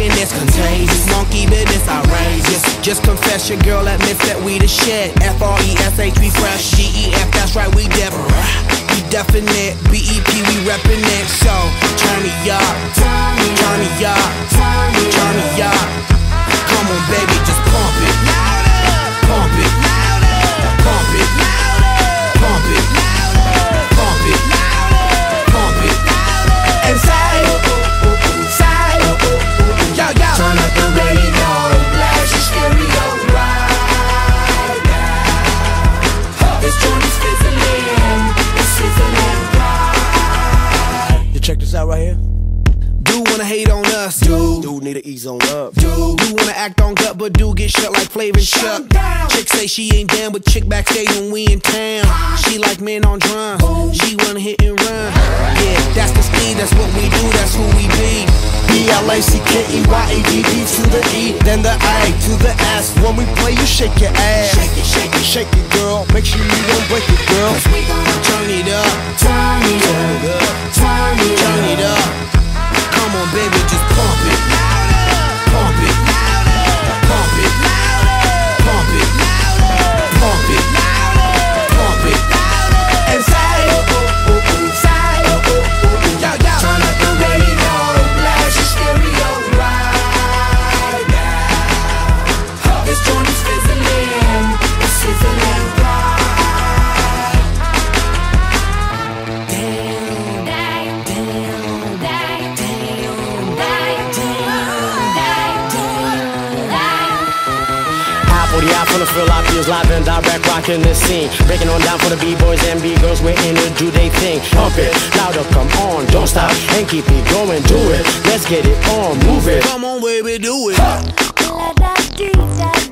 and it's contagious. Monkey business outrageous. Just confess your girl admits that we the shit. F-R-E-S-H, we fresh. G-E-F, that's right, we different. We definite. B-E-P, we reppin' it. So, turn me up, turn me up, turn me up. Come on, baby, just pump it. Pump it. Pump it. Pump it. Pump it. Pump it. And say, yo, yo. Turn up the radio, blast your stereo right now. This joint is fizzling, it's sizzling right. You check this out right here. Dude wanna hate on us. Dude need to ease on up. Dude wanna act on gut, but dude get shut like Flavor and Chuck. Chick say she ain't down, but chick backstage when we in town. She like men on drums. She wanna hit and run. Yeah, that's the speed, that's what we do, that's who we be. B-L-A-C-K-E-Y-A-D-D to the E, then the A to the S. When we play, you shake your ass. Shake it, shake it, Shake it, girl. Make sure you don't break it, girl. cause we gon' Turn it up, turn it up, turn it turn it up. Come on, baby, just pump it. Pump it. Pump it. Pump it. Pump it. Pump it. And say, yo, yo. Turn up the radio, blast your stereo right now. This joint is fizzling, it's sizzling right. I from the Philippines, live and direct, rocking the scene. Breaking on down for the B-boys and B-girls, we're in to do they thing. Pump it, louder, come on, don't stop, and keep it going, do it. Let's get it on, move it. Come on, baby, do it. La da dee da